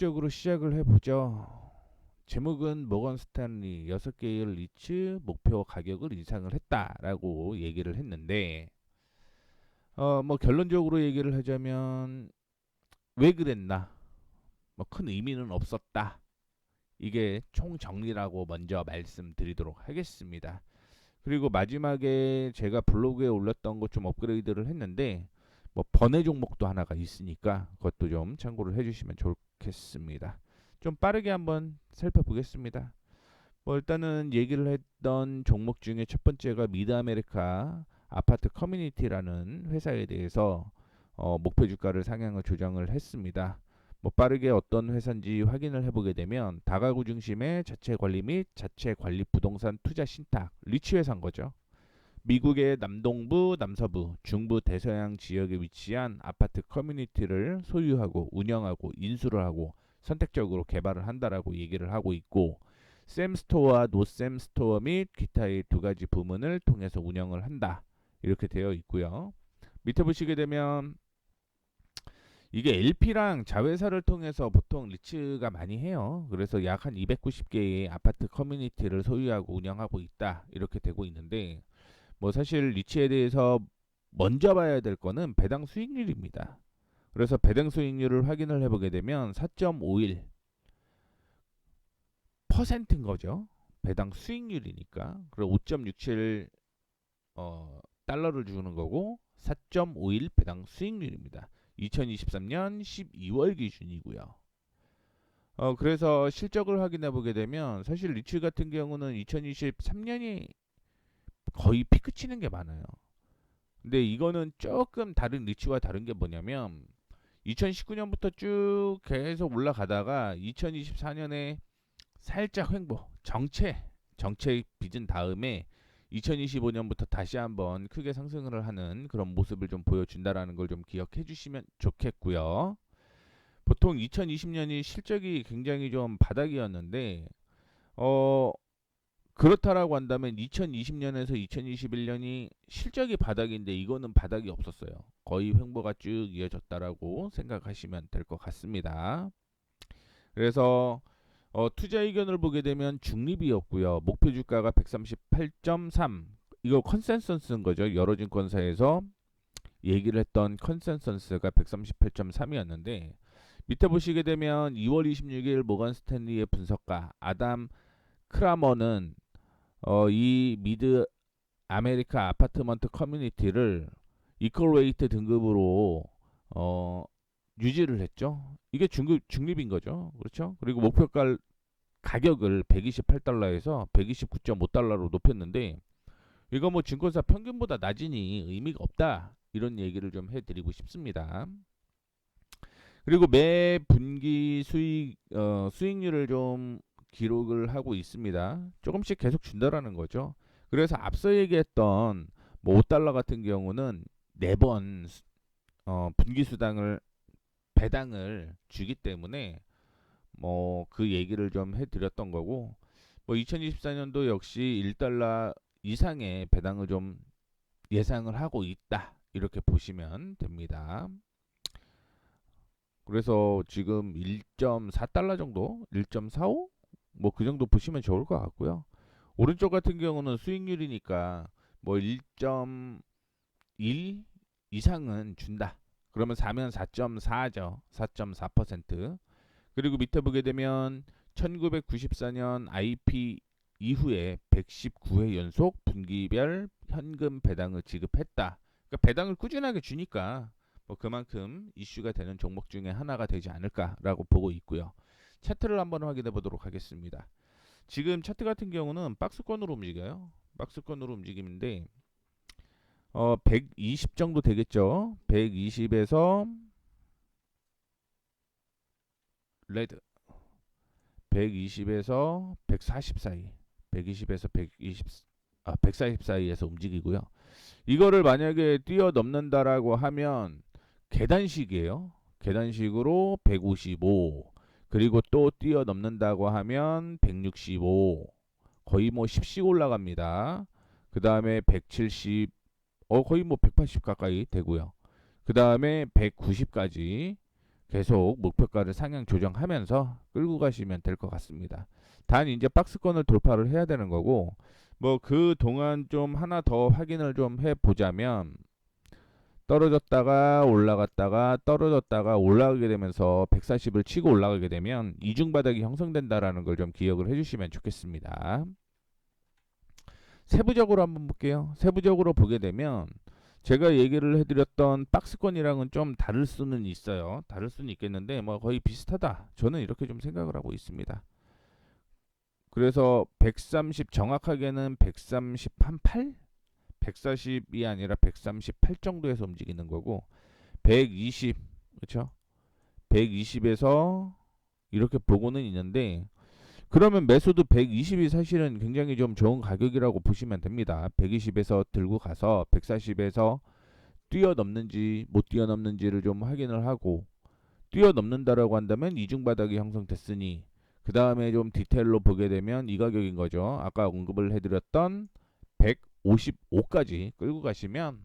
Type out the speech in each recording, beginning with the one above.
본격적으로 시작을 해보죠. 제목은 모건 스탠리 6개의 리츠 목표 가격을 인상을 했다라고 얘기를 했는데 뭐 결론적으로 얘기를 하자면 왜 그랬나? 뭐 큰 의미는 없었다. 이게 총 정리라고 먼저 말씀드리도록 하겠습니다. 그리고 마지막에 제가 블로그에 올렸던 거 좀 업그레이드를 했는데 뭐 번외 종목도 하나가 있으니까 그것도 좀 참고를 해주시면 좋겠습니다. 좀 빠르게 한번 살펴보겠습니다. 뭐 일단은 얘기를 했던 종목 중에 첫 번째가 미드 아메리카 아파트 커뮤니티라는 회사에 대해서 목표 주가를 상향을 조정을 했습니다. 뭐 빠르게 어떤 회사인지 확인을 해보게 되면 다가구 중심의 자체 관리 및 자체 관리 부동산 투자 신탁 리츠 회사인 거죠. 미국의 남동부, 남서부, 중부 대서양 지역에 위치한 아파트 커뮤니티를 소유하고 운영하고 인수를 하고 선택적으로 개발을 한다라고 얘기를 하고 있고 샘스토어와 노샘스토어 및 기타의 두 가지 부문을 통해서 운영을 한다. 이렇게 되어 있고요. 밑에 보시게 되면 이게 LP랑 자회사를 통해서 보통 리츠가 많이 해요. 그래서 약 한 290개의 아파트 커뮤니티를 소유하고 운영하고 있다. 이렇게 되고 있는데 뭐 사실 리츠에 대해서 먼저 봐야 될 거는 배당 수익률입니다. 그래서 배당 수익률을 확인을 해보게 되면 4.51%인 거죠. 배당 수익률이니까. 그리고 5.67 달러를 주는 거고 4.51 배당 수익률입니다. 2023년 12월 기준이고요. 그래서 실적을 확인해 보게 되면 사실 리츠 같은 경우는 2023년이 거의 피크 치는 게 많아요. 근데 이거는 조금 다른 리츠와 다른 게 뭐냐면 2019년부터 쭉 계속 올라가다가 2024년에 살짝 횡보 정체 빚은 다음에 2025년부터 다시 한번 크게 상승을 하는 그런 모습을 좀 보여준다라는 걸 좀 기억해 주시면 좋겠고요. 보통 2020년이 실적이 굉장히 좀 바닥이었는데 어 그렇다라고 한다면 2020년에서 2021년이 실적이 바닥인데 이거는 바닥이 없었어요. 거의 횡보가 쭉 이어졌다라고 생각하시면 될 것 같습니다. 그래서 투자 의견을 보게 되면 중립이었고요. 목표 주가가 138.3. 이거 컨센서스인 거죠. 여러 증권사에서 얘기를 했던 컨센서스가 138.3이었는데 밑에 보시게 되면 2월 26일 모건 스탠리의 분석가 아담 크라머는 이 미드 아메리카 아파트먼트 커뮤니티를 이퀄웨이트 등급으로 어, 유지를 했죠. 이게 중립인 거죠. 그렇죠? 그리고 목표가 가격을 128달러에서 129.5달러로 높였는데 이거 뭐 증권사 평균보다 낮으니 의미가 없다. 이런 얘기를 좀 해드리고 싶습니다. 그리고 매 분기 수익률을 좀 기록을 하고 있습니다. 조금씩 계속 준다라는 거죠. 그래서 앞서 얘기했던 뭐 5달러 같은 경우는 4번 분기 수당을 배당을 주기 때문에 뭐 그 얘기를 좀 해드렸던 거고 뭐 2024년도 역시 1달러 이상의 배당을 좀 예상을 하고 있다 이렇게 보시면 됩니다. 그래서 지금 1.4달러 정도 1.45 뭐 그 정도 보시면 좋을 것 같고요. 오른쪽 같은 경우는 수익률이니까 뭐 1.1 이상은 준다. 그러면 4면 4.4죠. 4.4%. 그리고 밑에 보게 되면 1994년 IP 이후에 119회 연속 분기별 현금 배당을 지급했다. 그러니까 배당을 꾸준하게 주니까 뭐 그만큼 이슈가 되는 종목 중에 하나가 되지 않을까라고 보고 있고요. 차트를 한번 확인해 보도록 하겠습니다. 지금 차트 같은 경우는 박스권으로 움직여요. 박스권으로 움직이는데 120 정도 되겠죠. 120에서 레드 120에서 140 사이 120에서 120 140 사이에서 움직이고요. 이거를 만약에 뛰어넘는다라고 하면 계단식이에요. 계단식으로 155 그리고 또 뛰어넘는다고 하면 165 거의 뭐 10씩 올라갑니다. 그 다음에 170 거의 뭐 180 가까이 되고요. 그 다음에 190까지 계속 목표가를 상향 조정하면서 끌고 가시면 될 것 같습니다. 단 이제 박스권을 돌파를 해야 되는 거고, 뭐 그 동안 좀 하나 더 확인을 좀 해보자면, 떨어졌다가 올라갔다가 떨어졌다가 올라가게 되면서 140을 치고 올라가게 되면 이중 바닥이 형성된다라는 걸 좀 기억을 해주시면 좋겠습니다. 세부적으로 한번 볼게요. 세부적으로 보게 되면 제가 얘기를 해드렸던 박스권이랑은 좀 다를 수는 있어요. 다를 수는 있겠는데 뭐 거의 비슷하다. 저는 이렇게 좀 생각을 하고 있습니다. 그래서 130 정확하게는 138? 140이 아니라 138 정도에서 움직이는 거고 120 그렇죠? 120에서 이렇게 보고는 있는데 그러면 매수도 120이 사실은 굉장히 좀 좋은 가격이라고 보시면 됩니다. 120에서 들고 가서 140에서 뛰어넘는지 못 뛰어넘는지를 좀 확인을 하고 뛰어넘는다라고 한다면 이중 바닥이 형성됐으니 그 다음에 좀 디테일로 보게 되면 이 가격인 거죠. 아까 언급을 해드렸던 155까지 끌고 가시면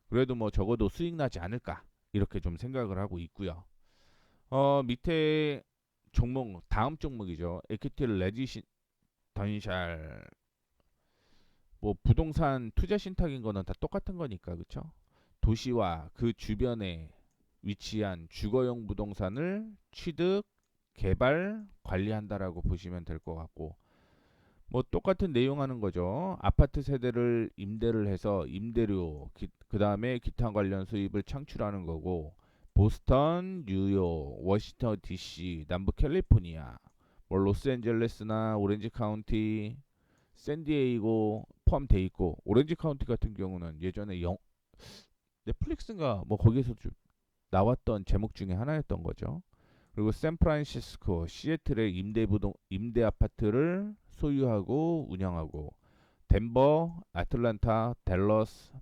그래도 뭐 적어도 수익 나지 않을까 이렇게 좀 생각을 하고 있고요. 밑에 종목 다음 종목이죠. 에퀴티 레지던셜 뭐 부동산 투자 신탁인 거는 다 똑같은 거니까 그렇죠? 도시와 그 주변에 위치한 주거용 부동산을 취득, 개발, 관리한다라고 보시면 될 것 같고 뭐 똑같은 내용 하는 거죠. 아파트 세대를 임대를 해서 임대료, 그 다음에 기타 관련 수입을 창출하는 거고 보스턴, 뉴욕, 워싱턴 DC, 남부 캘리포니아, 뭐 로스앤젤레스나 오렌지 카운티, 샌디에이고 포함돼 있고 오렌지 카운티 같은 경우는 예전에 넷플릭스인가 뭐 거기에서 좀 나왔던 제목 중에 하나였던 거죠. 그리고 샌프란시스코, 시애틀의 임대 아파트를 소유하고 운영하고 덴버, 아틀란타, 댈러스,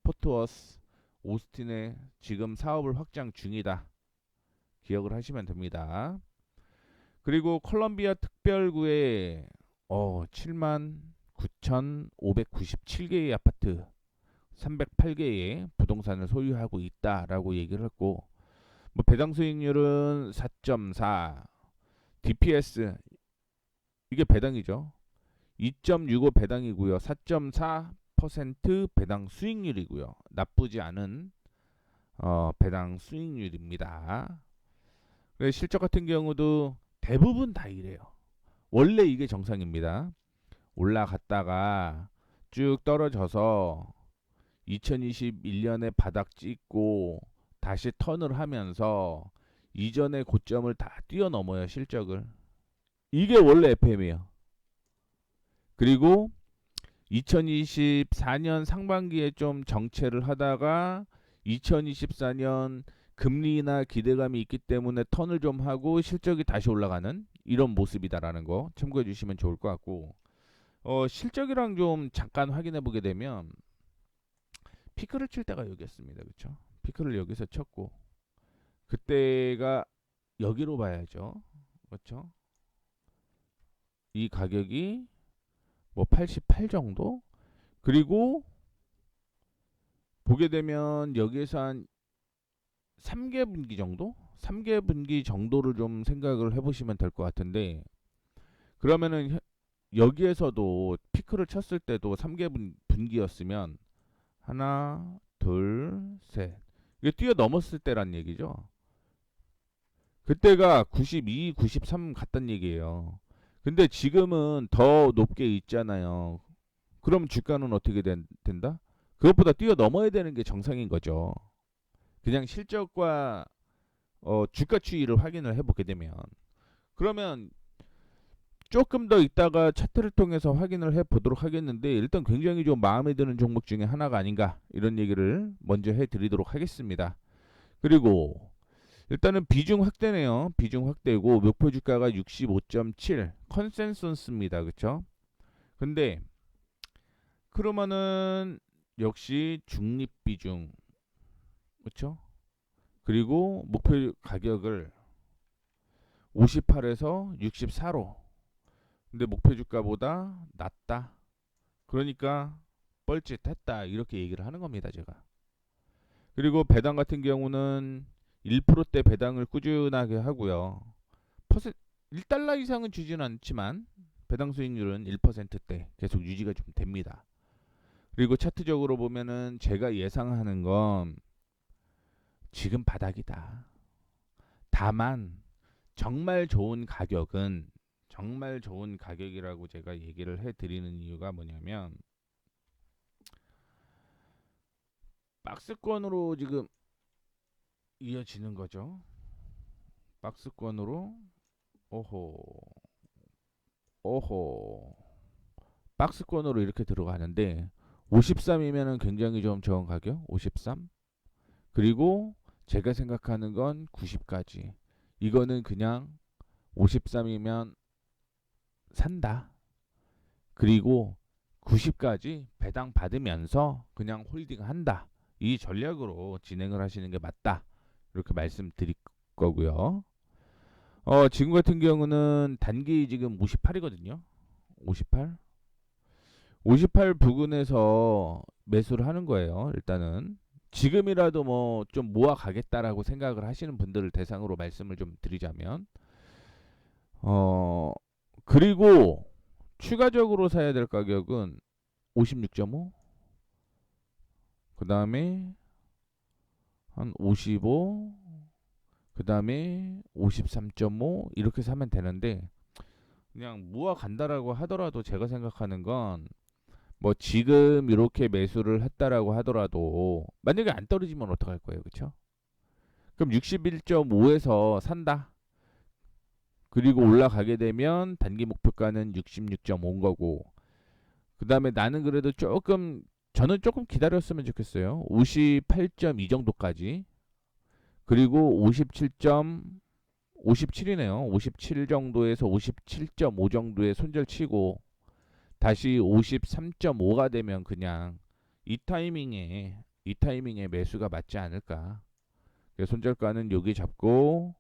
포트워스, 오스틴에 지금 사업을 확장 중이다. 기억을 하시면 됩니다. 그리고 콜럼비아 특별구에 7만 9,597개의 아파트 308개의 부동산을 소유하고 있다라고 얘기를 했고 뭐 배당 수익률은 4.4, DPS 이게 배당이죠. 2.65 배당이고요. 4.4% 배당 수익률이고요. 나쁘지 않은 배당 수익률입니다. 실적 같은 경우도 대부분 다 이래요. 원래 이게 정상입니다. 올라갔다가 쭉 떨어져서 2021년에 바닥 찍고 다시 턴을 하면서 이전의 고점을 다 뛰어넘어요. 실적을. 이게 원래 FM이에요. 그리고 2024년 상반기에 좀 정체를 하다가 2024년 금리나 기대감이 있기 때문에 턴을 좀 하고 실적이 다시 올라가는 이런 모습이다라는 거 참고해 주시면 좋을 것 같고 실적이랑 좀 잠깐 확인해 보게 되면 피크를 칠 때가 여기였습니다. 그렇죠? 피크를 여기서 쳤고 그때가 여기로 봐야죠. 그렇죠? 이 가격이 뭐 88 정도? 그리고 보게 되면 여기에서 한 3개 분기 정도? 3개 분기 정도를 좀 생각을 해보시면 될 것 같은데 그러면은 여기에서도 피크를 쳤을 때도 3개 분기였으면 하나, 둘, 셋 이게 뛰어넘었을 때란 얘기죠. 그때가 92, 93 갔단 얘기예요. 근데 지금은 더 높게 있잖아요. 그럼 주가는 어떻게 된다? 그것보다 뛰어넘어야 되는 게 정상인 거죠. 그냥 실적과 주가 추이를 확인을 해보게 되면 그러면 조금 더 있다가 차트를 통해서 확인을 해보도록 하겠는데 일단 굉장히 좀 마음에 드는 종목 중에 하나가 아닌가 이런 얘기를 먼저 해드리도록 하겠습니다. 그리고 일단은 비중 확대네요. 비중 확대고 목표 주가가 65.7 컨센서스입니다. 그쵸? 근데 그러면은 역시 중립 비중 그쵸? 그리고 목표 가격을 58에서 64로 근데 목표 주가보다 낮다. 그러니까 뻘짓했다 이렇게 얘기를 하는 겁니다. 제가. 그리고 배당 같은 경우는 1%대 배당을 꾸준하게 하고요. 1달러 이상은 주지는 않지만 배당 수익률은 1%대 계속 유지가 좀 됩니다. 그리고 차트적으로 보면은 제가 예상하는 건 지금 바닥이다. 다만 정말 좋은 가격이라고 제가 얘기를 해드리는 이유가 뭐냐면 박스권으로 지금 이어지는 거죠. 박스권으로 오호 오호 박스권으로 이렇게 들어가는데 53이면은 굉장히 좀 좋은 가격 53 그리고 제가 생각하는 건 90까지 이거는 그냥 53이면 산다. 그리고 90까지 배당 받으면서 그냥 홀딩한다. 이 전략으로 진행을 하시는 게 맞다. 이렇게 말씀드릴 거고요. 지금 같은 경우는 단기 지금 58이거든요. 58. 58 부근에서 매수를 하는 거예요. 일단은 지금이라도 뭐 좀 모아 가겠다라고 생각을 하시는 분들을 대상으로 말씀을 좀 드리자면 그리고 추가적으로 사야 될 가격은 56.5 그 다음에 한 55 그 다음에 53.5 이렇게 사면 되는데 그냥 모아 간다라고 하더라도 제가 생각하는 건 뭐 지금 이렇게 매수를 했다라고 하더라도 만약에 안 떨어지면 어떡할 거예요, 그쵸? 그럼 61.5에서 산다. 그리고 올라가게 되면 단기 목표가는 66.5인 거고 그 다음에 나는 그래도 저는 조금 기다렸으면 좋겠어요. 58.2 정도까지. 그리고 57이네요. 57 정도에서 57.5 정도의 손절 치고 다시 53.5가 되면 그냥 이 타이밍에 매수가 맞지 않을까. 손절가는 여기 잡고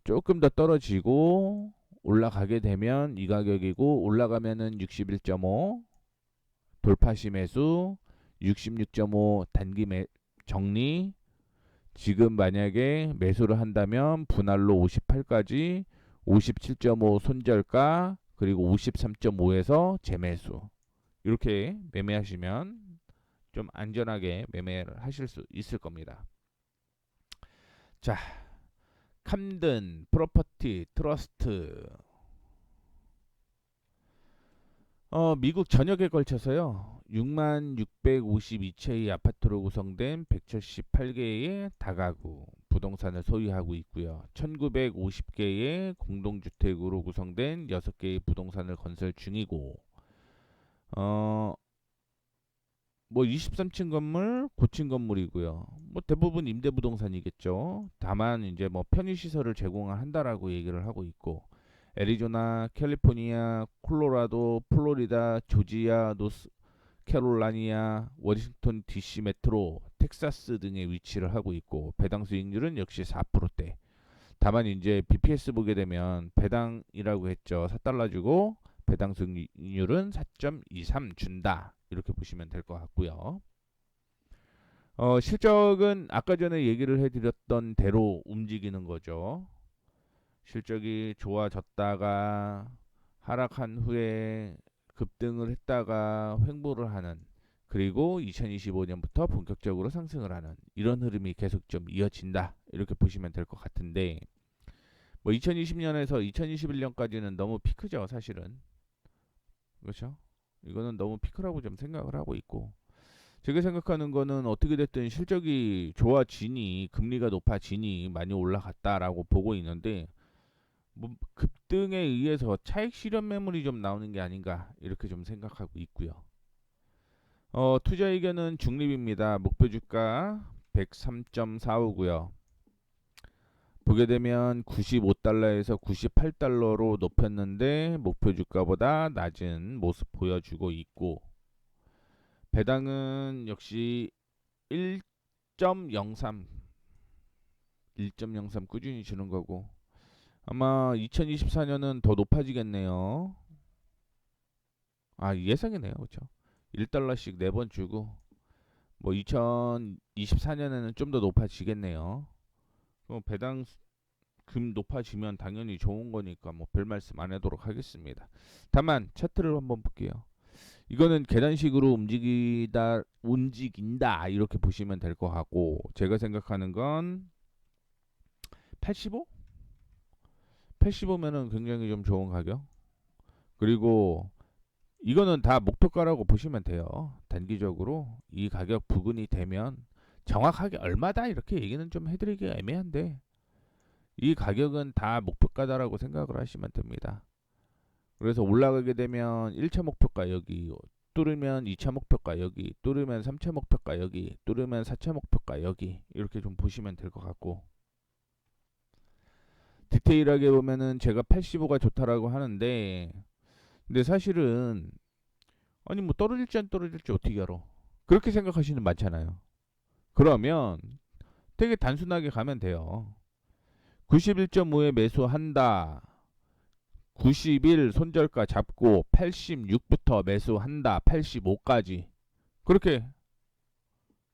조금 더 떨어지고 올라가게 되면 이 가격이고 올라가면은 61.5 돌파시 매수 66.5 단기 정리 지금 만약에 매수를 한다면 분할로 58까지 57.5 손절가 그리고 53.5에서 재매수 이렇게 매매하시면 좀 안전하게 매매를 하실 수 있을 겁니다. 자, camden 프로퍼티 트러스트 미국 전역에 걸쳐서요. 6652채의 아파트로 구성된 178개의 다가구 부동산을 소유하고 있고요. 1950개의 공동주택으로 구성된 6개의 부동산을 건설 중이고 뭐 23층 건물, 고층 건물이고요. 뭐 대부분 임대 부동산이겠죠. 다만 이제 뭐 편의 시설을 제공한다라고 얘기를 하고 있고 애리조나, 캘리포니아, 콜로라도, 플로리다, 조지아, 노스캐롤라이나, 워싱턴 DC 메트로, 텍사스 등에 위치를 하고 있고 배당 수익률은 역시 4%대. 다만 이제 BPS 보게 되면 배당이라고 했죠. 4달러 주고 배당 수익률은 4.23 준다. 이렇게 보시면 될 것 같고요. 실적은 아까 전에 얘기를 해드렸던 대로 움직이는 거죠. 실적이 좋아졌다가 하락한 후에 급등을 했다가 횡보를 하는 그리고 2025년부터 본격적으로 상승을 하는 이런 흐름이 계속 좀 이어진다 이렇게 보시면 될 것 같은데 뭐 2020년에서 2021년까지는 너무 피크죠 사실은 그렇죠 이거는 너무 피크라고 좀 생각을 하고 있고 제가 생각하는 거는 어떻게 됐든 실적이 좋아지니 금리가 높아지니 많이 올라갔다라고 보고 있는데 뭐 급등에 의해서 차익 실현 매물이 좀 나오는 게 아닌가 이렇게 좀 생각하고 있고요. 투자 의견은 중립입니다. 목표 주가 103.45고요. 보게 되면 95달러에서 98달러로 높였는데 목표 주가보다 낮은 모습 보여주고 있고 배당은 역시 1.03 꾸준히 주는 거고 아마 2024년은 더 높아지겠네요. 예상이네요. 그렇죠? 1달러씩 4번 주고 뭐 2024년에는 좀 더 높아지겠네요. 배당 금 높아지면 당연히 좋은 거니까 뭐 별 말씀 안 하도록 하겠습니다. 다만 차트를 한번 볼게요. 이거는 계단식으로 움직인다 이렇게 보시면 될 것 같고, 제가 생각하는 건 85? 85면은 굉장히 좀 좋은 가격. 그리고 이거는 다 목표가라고 보시면 돼요. 단기적으로 이 가격 부근이 되면 정확하게 얼마다 이렇게 얘기는 좀 해드리기가 애매한데, 이 가격은 다 목표가다라고 생각을 하시면 됩니다. 그래서 올라가게 되면 1차 목표가 여기 뚫으면 2차 목표가 여기 뚫으면 3차 목표가 여기 뚫으면 4차 목표가 여기 이렇게 좀 보시면 될 것 같고, 디테일하게 보면은 제가 85가 좋다라고 하는데, 근데 사실은 아니 뭐 떨어질지 안 떨어질지 어떻게 알아? 그렇게 생각하시는 분 많잖아요. 그러면 되게 단순하게 가면 돼요. 91.5에 매수한다. 90일 손절가 잡고 86부터 매수한다. 85까지. 그렇게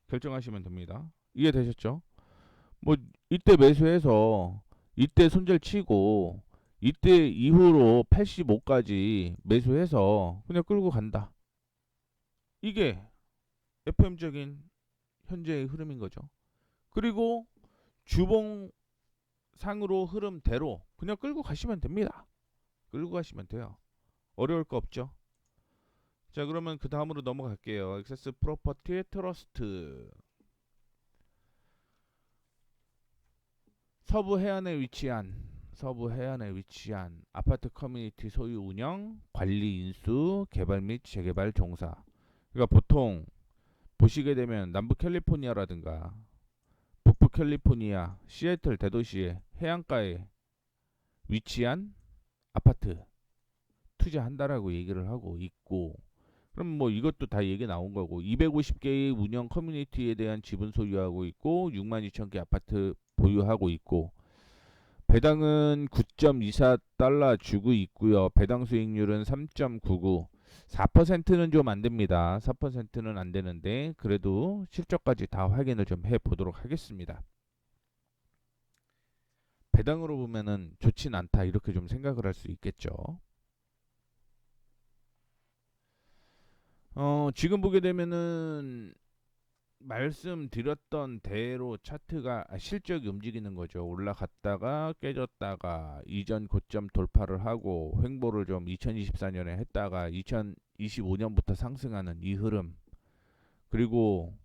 결정하시면 됩니다. 이해되셨죠? 뭐 이때 매수해서 이때 손절 치고 이때 이후로 85까지 매수해서 그냥 끌고 간다. 이게 FM적인 현재의 흐름인 거죠. 그리고 주봉 상으로 흐름대로 그냥 끌고 가시면 됩니다. 끌고 가시면 돼요. 어려울 거 없죠. 자, 그러면 그 다음으로 넘어갈게요. 액세스 프로퍼티 트러스트. 서부 해안에 위치한 아파트 커뮤니티 소유 운영, 관리 인수, 개발 및 재개발 종사. 그러니까 보통 보시게 되면 남부 캘리포니아라든가 북부 캘리포니아, 시애틀 대도시의 해안가에 위치한 아파트 투자한다라고 얘기를 하고 있고, 그럼 뭐 이것도 다 얘기 나온 거고, 250개의 운영 커뮤니티에 대한 지분 소유하고 있고 62,000개 아파트 보유하고 있고, 배당은 9.24달러 주고 있고요. 배당 수익률은 3.99. 4%는 좀 안 됩니다. 4%는 안 되는데 그래도 실적까지 다 확인을 좀 해 보도록 하겠습니다. 배당으로 보면은 좋진 않다 이렇게 좀 생각을 할 수 있겠죠. 지금 보게 되면은 말씀드렸던 대로 차트가 실적이 움직이는 거죠. 올라갔다가 깨졌다가 이전 고점 돌파를 하고 횡보를 좀 2024년에 했다가 2025년부터 상승하는 이 흐름. 그리고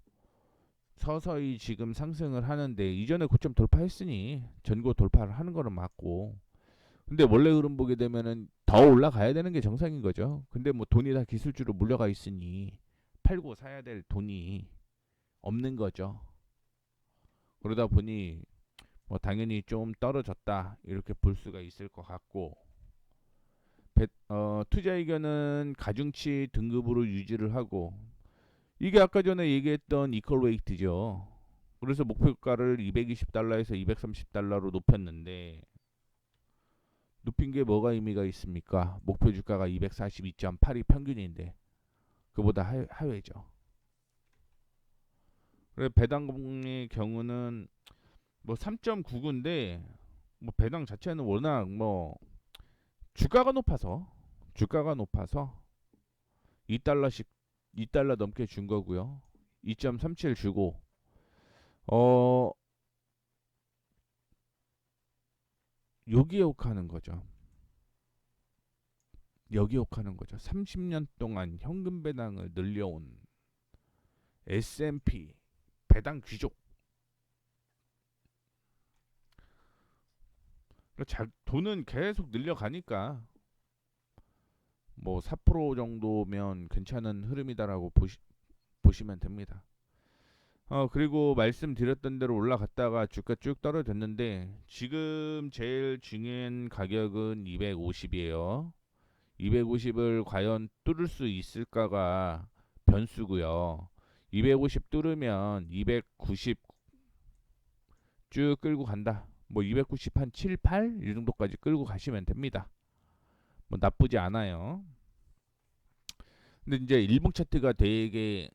서서히 지금 상승을 하는데, 이전에 고점 돌파했으니 전고 돌파를 하는 거는 맞고, 근데 원래 흐름 보게 되면은 더 올라가야 되는 게 정상인 거죠. 근데 뭐 돈이 다 기술주로 물려가 있으니 팔고 사야 될 돈이 없는 거죠. 그러다 보니 뭐 당연히 좀 떨어졌다 이렇게 볼 수가 있을 것 같고, 투자 의견은 가중치 등급으로 유지를 하고, 이게 아까 전에 얘기했던 이퀄 웨이트죠. 그래서 목표가를 220달러에서 230달러로 높였는데, 높인 게 뭐가 의미가 있습니까? 목표 주가가 242.8이 평균인데 그보다 하회죠. 그래 배당의 경우는 뭐 3.99인데, 뭐 배당 자체는 워낙 뭐 주가가 높아서 2달러씩 2달러 넘게 준 거고요. 2.37 주고 어 여기에 혹하는 거죠. 여기에 혹하는 거죠. 30년 동안 현금 배당을 늘려온 S&P 배당 귀족. 그러니까 돈은 계속 늘려가니까 뭐 4% 정도면 괜찮은 흐름이다라고 보시면 됩니다. 그리고 말씀드렸던 대로 올라갔다가 주가 쭉 떨어졌는데 지금 제일 중요한 가격은 250이에요. 250을 과연 뚫을 수 있을까가 변수고요. 250 뚫으면 290 쭉 끌고 간다. 뭐 290 한 7, 8 이 정도까지 끌고 가시면 됩니다. 뭐 나쁘지 않아요. 근데 이제 일봉 차트가 되게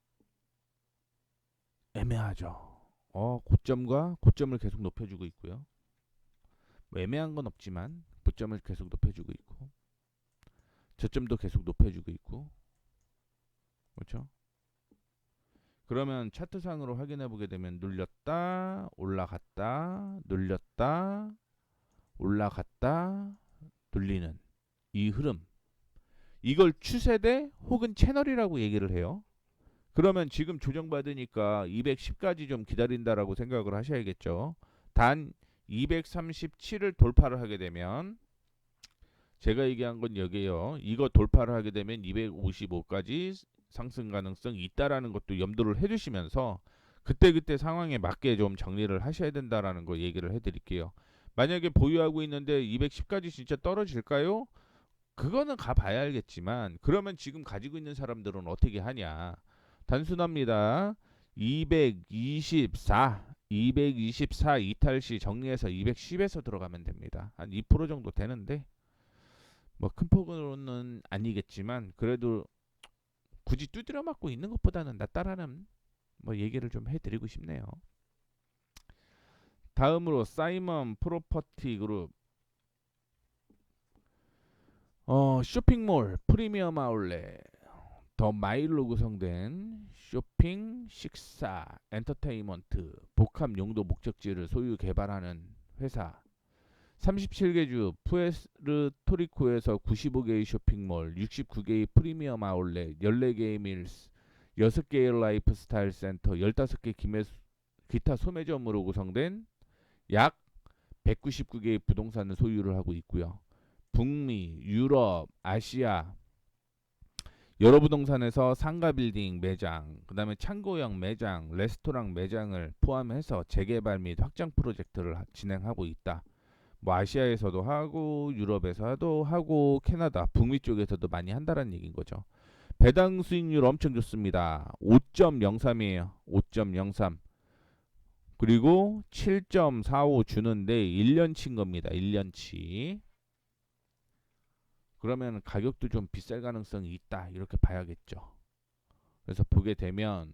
애매하죠. 고점과 고점을 계속 높여주고 있고요. 뭐 애매한 건 없지만 고점을 계속 높여주고 있고 저점도 계속 높여주고 있고 그렇죠? 그러면 차트상으로 확인해 보게 되면 눌렸다 올라갔다 눌렸다 올라갔다 눌리는 이 흐름 이걸 추세대 혹은 채널이라고 얘기를 해요. 그러면 지금 조정받으니까 210까지 좀 기다린다라고 생각을 하셔야겠죠. 단 237을 돌파를 하게 되면 제가 얘기한 건 여기에요. 이거 돌파를 하게 되면 255까지 상승 가능성이 있다라는 것도 염두를 해두시면서 그때그때 상황에 맞게 좀 정리를 하셔야 된다라는 거 얘기를 해드릴게요. 만약에 보유하고 있는데 210까지 진짜 떨어질까요? 그거는 가봐야 알겠지만 그러면 지금 가지고 있는 사람들은 어떻게 하냐? 단순합니다. 224 이탈 시 정리해서 210에서 들어가면 됩니다. 한 2% 정도 되는데 뭐 큰 폭으로는 아니겠지만 그래도 굳이 두드려 맞고 있는 것보다는 낫다라는 뭐 얘기를 좀 해드리고 싶네요. 다음으로 사이먼 프로퍼티 그룹 쇼핑몰 프리미엄 아울렛 더 마일로 구성된 쇼핑, 식사, 엔터테인먼트, 복합 용도 목적지를 소유 개발하는 회사 37개 주 푸에르토리코에서 95개의 쇼핑몰, 69개의 프리미엄 아울렛, 14개의 밀스, 6개의 라이프스타일 센터, 15개 기타 소매점으로 구성된 약 199개의 부동산을 소유를 하고 있고요. 북미, 유럽, 아시아 여러 부동산에서 상가 빌딩 매장, 그 다음에 창고형 매장, 레스토랑 매장을 포함해서 재개발 및 확장 프로젝트를 진행하고 있다. 뭐 아시아에서도 하고 유럽에서도 하고 캐나다, 북미 쪽에서도 많이 한다는 얘기인 거죠. 배당 수익률 엄청 좋습니다. 5.03이에요. 5.03. 그리고 7.45 주는데 1년치인 겁니다. 1년치. 그러면 가격도 좀 비쌀 가능성이 있다. 이렇게 봐야겠죠. 그래서 보게 되면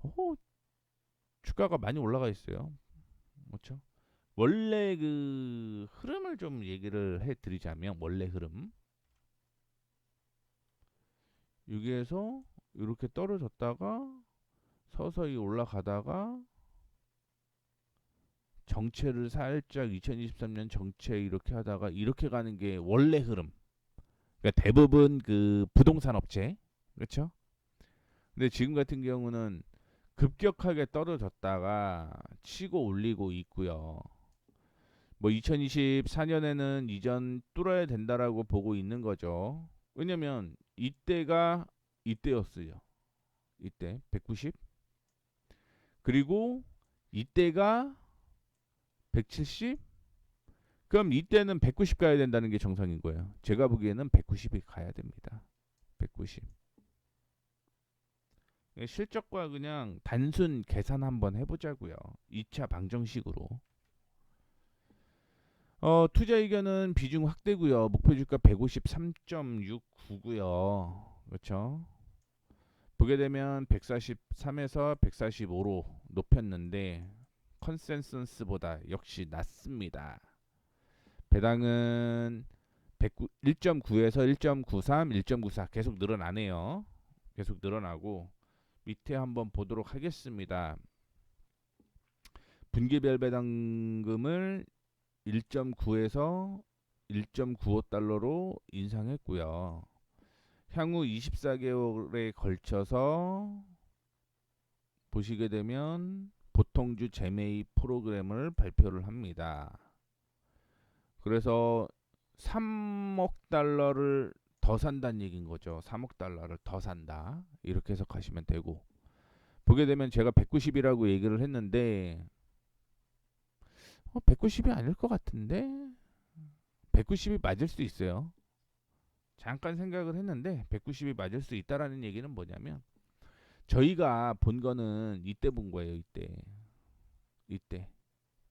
어, 주가가 많이 올라가 있어요. 그렇죠? 원래 그 흐름을 좀 얘기를 해드리자면 원래 흐름 여기에서 이렇게 떨어졌다가 서서히 올라가다가 정체를 살짝 2023년 정체 이렇게 하다가 이렇게 가는 게 원래 흐름. 그러니까 대부분 그 부동산 업체 그렇죠? 근데 지금 같은 경우는 급격하게 떨어졌다가 치고 올리고 있고요. 뭐 2024년에는 이전 뚫어야 된다라고 보고 있는 거죠. 왜냐면 이때가 이때였어요. 이때 190 그리고 이때가 170 그럼 이때는 190 가야 된다는 게 정상인 거예요. 제가 보기에는 190이 가야 됩니다. 190 실적과 그냥 단순 계산 한번 해보자고요. 2차 방정식으로. 투자 의견은 비중 확대고요. 목표 주가 153.69고요. 그렇죠? 보게 되면 143에서 145로 높였는데 컨센서스보다 역시 낮습니다. 배당은 1.9에서 1.93, 1.94 계속 늘어나네요. 계속 늘어나고 밑에 한번 보도록 하겠습니다. 분기별 배당금을 1.9에서 1.95달러로 인상했고요. 향후 24개월에 걸쳐서 보시게 되면 보통주 재매입 프로그램을 발표를 합니다. 그래서 3억 달러를 더 산다는 얘기인 거죠. 3억 달러를 더 산다. 이렇게 해석하시면 되고 보게 되면 제가 190이라고 얘기를 했는데 190이 아닐 것 같은데 190이 맞을 수 있어요. 잠깐 생각을 했는데 190이 맞을 수 있다라는 얘기는 뭐냐면 저희가 본 거는 이때 본 거예요. 이때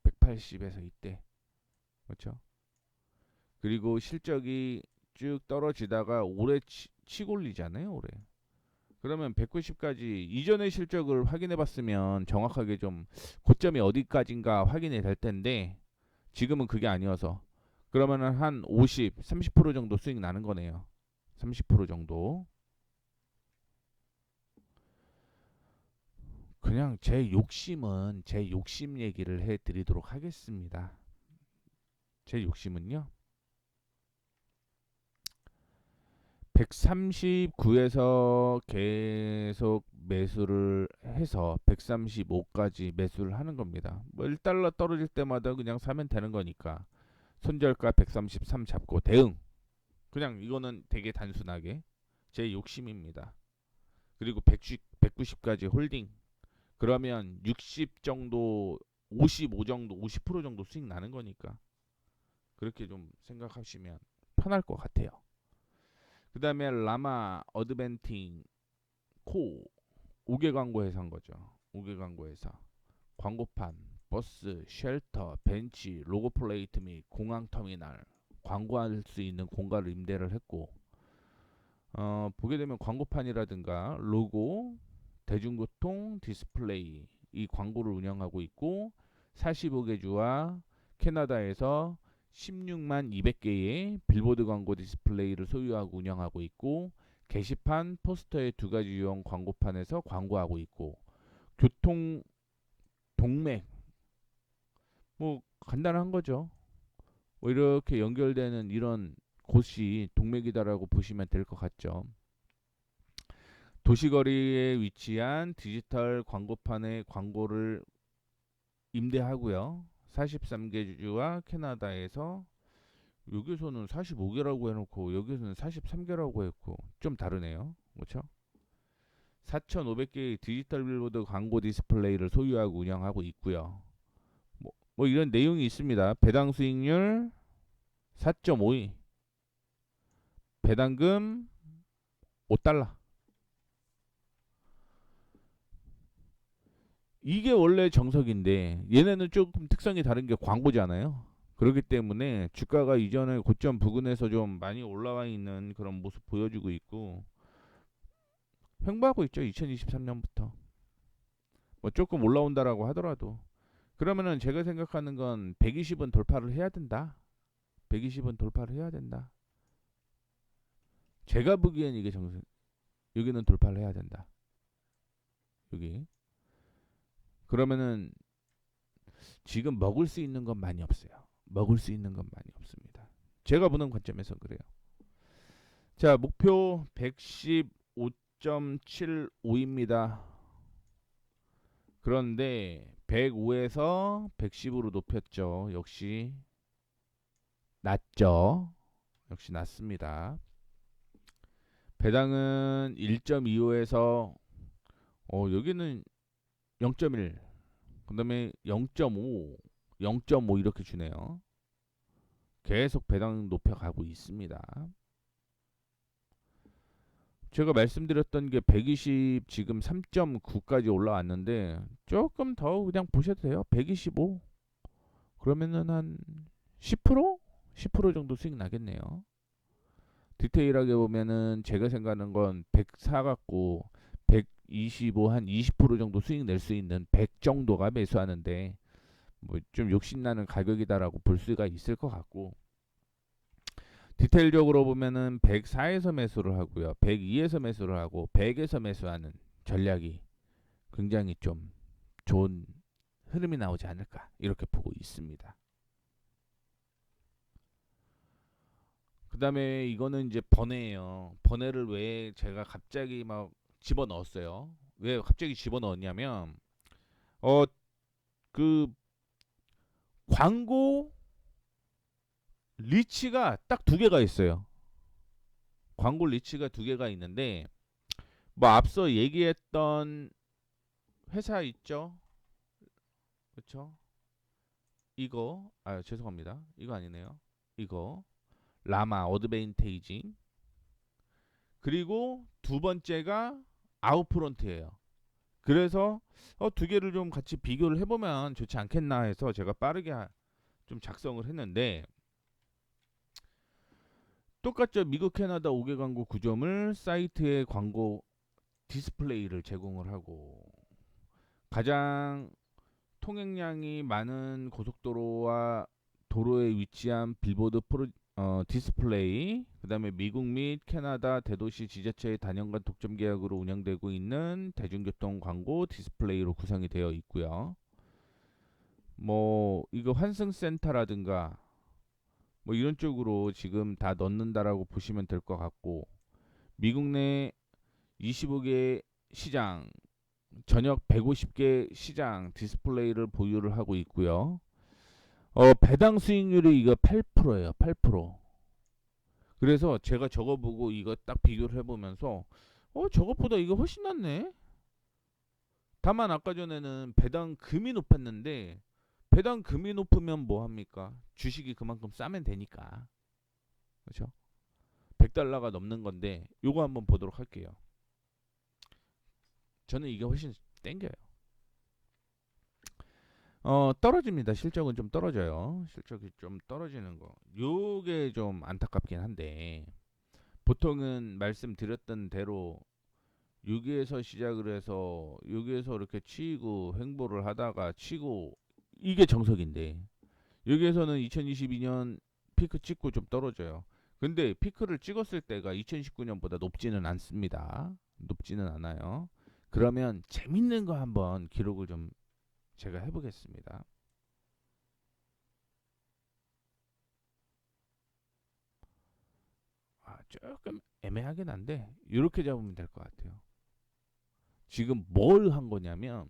180에서 이때 그렇죠? 그리고 실적이 쭉 떨어지다가 올해 치고 올리잖아요. 올해 그러면 190까지 이전의 실적을 확인해 봤으면 정확하게 좀 고점이 어디까지인가 확인이 될 텐데 지금은 그게 아니어서 그러면은 한 50, 30% 정도 수익 나는 거네요. 30% 정도. 그냥 제 욕심 얘기를 해 드리도록 하겠습니다. 제 욕심은요. 139에서 계속 매수를 해서 135까지 매수를 하는 겁니다. 뭐 1달러 떨어질 때마다 그냥 사면 되는 거니까 손절가 133 잡고 대응. 그냥 이거는 되게 단순하게 제 욕심입니다. 그리고 190까지 홀딩. 그러면 60 정도, 55 정도, 50% 정도 수익 나는 거니까 그렇게 좀 생각하시면 편할 것 같아요. 그 다음에 라마 어드밴팅 코 5개 광고 회사인 거죠. 5개 광고 회사. 광고판, 버스, 쉘터, 벤치, 로고 플레이트 및 공항 터미널 광고할 수 있는 공간을 임대를 했고 보게 되면 광고판이라든가 로고, 대중교통, 디스플레이 이 광고를 운영하고 있고 45개 주와 캐나다에서 16만 200개의 빌보드 광고 디스플레이를 소유하고 운영하고 있고 게시판, 포스터의 두 가지 유형 광고판에서 광고하고 있고 교통 동맥 뭐 간단한 거죠. 뭐 이렇게 연결되는 이런 곳이 동맥이다라고 보시면 될 것 같죠. 도시거리에 위치한 디지털 광고판의 광고를 임대하고요. 43개 주와 캐나다에서 여기서는 45개라고 해놓고 여기서는 43개라고 했고 좀 다르네요. 그렇죠? 4,500개의 디지털 빌보드 광고 디스플레이를 소유하고 운영하고 있고요. 뭐 이런 내용이 있습니다. 배당 수익률 4.52, 배당금 5달러. 이게 원래 정석인데 얘네는 조금 특성이 다른 게 광고잖아요. 그렇기 때문에 주가가 이전에 고점 부근에서 좀 많이 올라와 있는 그런 모습 보여주고 있고 횡보하고 있죠. 2023년부터. 뭐 조금 올라온다라고 하더라도 그러면은 제가 생각하는 건 120은 돌파를 해야 된다. 120은 돌파를 해야 된다. 제가 보기엔 이게 정석. 여기는 돌파를 해야 된다. 여기. 그러면은 지금 먹을 수 있는 건 많이 없어요. 먹을 수 있는 건 많이 없습니다. 제가 보는 관점에서 그래요. 자, 목표 115.75입니다. 그런데 105에서 110으로 높였죠. 역시 낮죠. 역시 낮습니다. 배당은 1.25에서 여기는 0.1, 그다음에 0.5, 0.5 이렇게 주네요. 계속 배당 높여가고 있습니다. 제가 말씀드렸던 게 120 지금 3.9까지 올라왔는데 조금 더 그냥 보셔도 돼요. 125 그러면은 한 10%? 10% 정도 수익 나겠네요. 디테일하게 보면은 제가 생각하는 건 104 갖고 125 한 20% 정도 수익 낼 수 있는 100 정도가 매수하는데 뭐 좀 욕심나는 가격이다라고 볼 수가 있을 것 같고 디테일적으로 보면은 104에서 매수를 하고요. 102에서 매수를 하고 100에서 매수하는 전략이 굉장히 좀 좋은 흐름이 나오지 않을까 이렇게 보고 있습니다. 그 다음에 이거는 이제 번외예요. 번외를 왜 제가 갑자기 막 집어넣었어요. 왜 갑자기 집어넣었냐면 어 그 광고 리치가 딱 두 개가 있어요. 광고 리치가 두 개가 있는데 뭐 앞서 얘기했던 회사 있죠? 그렇죠? 이거 죄송합니다. 이거 아니네요. 이거 라마 어드밴테이징 그리고 두 번째가 아웃프론트예요. 그래서 두 개를 좀 같이 비교를 해보면 좋지 않겠나 해서 제가 빠르게 좀 작성을 했는데 똑같죠. 미국 캐나다 5개 광고 9점을 사이트에 광고 디스플레이를 제공을 하고 가장 통행량이 많은 고속도로와 도로에 위치한 빌보드 디스플레이, 그 다음에 미국 및 캐나다 대도시 지자체의 단연간 독점 계약으로 운영되고 있는 대중교통 광고 디스플레이로 구성이 되어 있고요. 뭐 이거 환승센터라든가 뭐 이런 쪽으로 지금 다 넣는다라고 보시면 될 것 같고, 미국 내 25개 시장, 전역 150개 시장 디스플레이를 보유를 하고 있고요. 배당 수익률이 이거 8%예요. 8%. 그래서 제가 저거 보고 이거 딱 비교를 해보면서 저것보다 이거 훨씬 낫네. 다만 아까 전에는 배당 금이 높았는데, 배당 금이 높으면 뭐 합니까? 주식이 그만큼 싸면 되니까. 그렇죠? 100달러가 넘는 건데 요거 한번 보도록 할게요. 저는 이게 훨씬 땡겨요. 떨어집니다. 실적은 좀 떨어져요. 실적이 좀 떨어지는 거. 요게 좀 안타깝긴 한데, 보통은 말씀드렸던 대로 여기에서 시작을 해서 여기에서 이렇게 치고 횡보를 하다가 치고, 이게 정석인데 여기에서는 2022년 피크 찍고 좀 떨어져요. 근데 피크를 찍었을 때가 2019년보다 높지는 않습니다. 높지는 않아요. 그러면 재밌는 거 한번 기록을 좀 제가 해보겠습니다. 조금 애매하긴 한데 이렇게 잡으면 될 것 같아요. 지금 뭘 한 거냐면,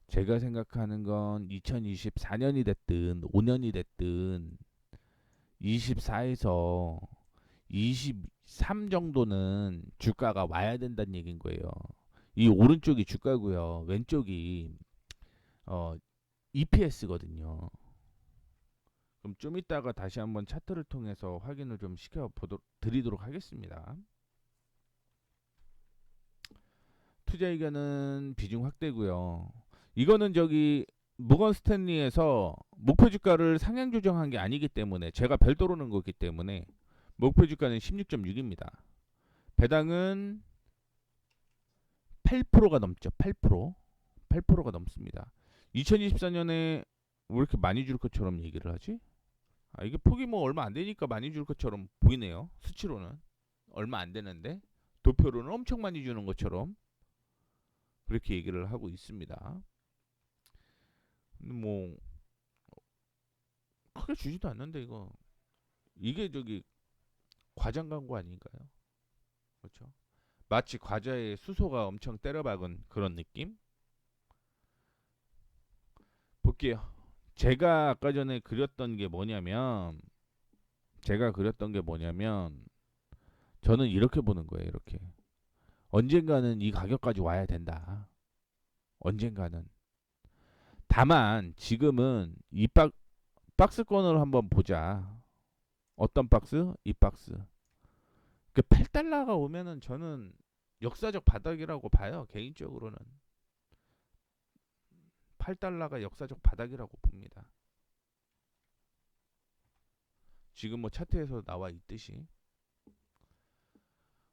제가 생각하는 건 2024년이 됐든 5년이 됐든 24에서 23 정도는 주가가 와야 된다는 얘기인 거예요. 이 오른쪽이 주가고요. 왼쪽이 EPS거든요. 그럼 좀 이따가 다시 한번 차트를 통해서 확인을 좀 시켜 드리도록 하겠습니다. 투자 의견은 비중 확대고요. 이거는 저기 모건 스탠리에서 목표 주가를 상향 조정한 게 아니기 때문에, 제가 별도로 넣은 거기 때문에 목표 주가는 16.6입니다. 배당은 8%가 넘죠. 8%. 8%가 넘습니다. 2024년에 왜 이렇게 많이 줄 것처럼 얘기를 하지? 이게 폭이 뭐 얼마 안 되니까 많이 줄 것처럼 보이네요. 수치로는 얼마 안 되는데 도표로는 엄청 많이 주는 것처럼 그렇게 얘기를 하고 있습니다. 뭐 크게 주지도 않는데 이게 저기 과장 광고 아닌가요? 그렇죠? 마치 과자에 수소가 엄청 때려박은 그런 느낌? 볼게요. 제가 아까 전에 그렸던 게 뭐냐면, 저는 이렇게 보는 거예요. 이렇게 언젠가는 이 가격까지 와야 된다. 언젠가는. 다만 지금은 이 박스권을 한번 보자. 어떤 박스? 이 박스. 그 8달러가 오면은 저는 역사적 바닥이라고 봐요. 개인적으로는 8달러가 역사적 바닥이라고 봅니다. 지금 뭐 차트에서 나와 있듯이.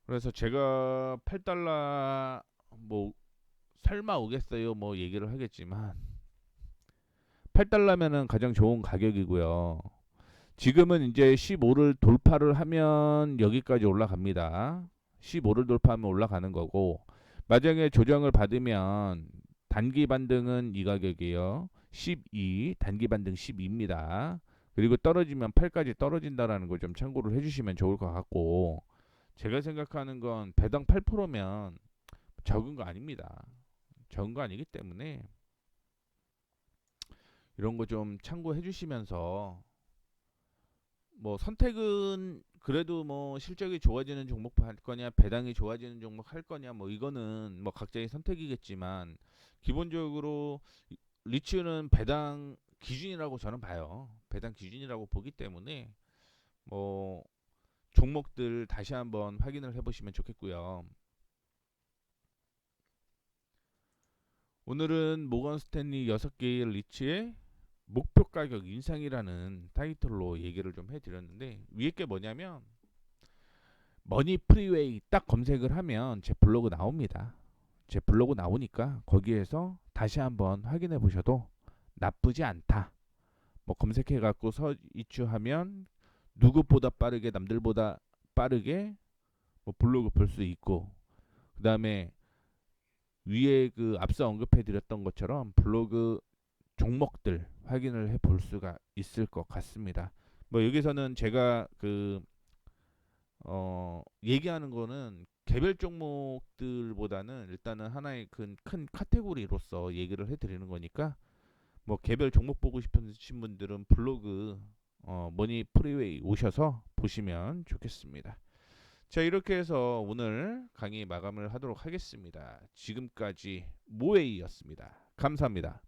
그래서 제가 8달러 뭐 설마 오겠어요 뭐 얘기를 하겠지만, 8달러면은 가장 좋은 가격이고요. 지금은 이제 15를 돌파를 하면 여기까지 올라갑니다. 15를 돌파하면 올라가는 거고, 만약에 조정을 받으면 단기 반등은 이 가격이에요. 12, 단기 반등 12입니다. 그리고 떨어지면 8까지 떨어진다라는 걸 좀 참고를 해주시면 좋을 것 같고, 제가 생각하는 건 배당 8%면 적은 거 아닙니다. 적은 거 아니기 때문에 이런 거 좀 참고해 주시면서, 뭐 선택은 그래도 뭐 실적이 좋아지는 종목 할 거냐 배당이 좋아지는 종목 할 거냐, 뭐 이거는 뭐 각자의 선택이겠지만, 기본적으로 리츠는 배당 기준이라고 저는 봐요. 배당 기준이라고 보기 때문에 뭐 종목들 다시 한번 확인을 해보시면 좋겠고요. 오늘은 모건 스탠리 6개의 리츠의 목표 가격 인상이라는 타이틀로 얘기를 좀 해드렸는데, 위에 게 뭐냐면 머니 프리웨이 딱 검색을 하면 제 블로그 나옵니다. 제 블로그 나오니까 거기에서 다시 한번 확인해 보셔도 나쁘지 않다. 뭐 검색해 갖고 서이슈하면 누구보다 빠르게 남들보다 빠르게 뭐 블로그 볼 수 있고, 그다음에 위에 그 앞서 언급해 드렸던 것처럼 블로그 종목들 확인을 해 볼 수가 있을 것 같습니다. 뭐 여기서는 제가 그 얘기하는 거는 개별 종목들보다는 일단은 하나의 큰 카테고리로서 얘기를 해드리는 거니까, 뭐 개별 종목 보고 싶으신 분들은 블로그 머니 프리웨이 오셔서 보시면 좋겠습니다. 자, 이렇게 해서 오늘 강의 마감을 하도록 하겠습니다. 지금까지 모웨이였습니다. 감사합니다.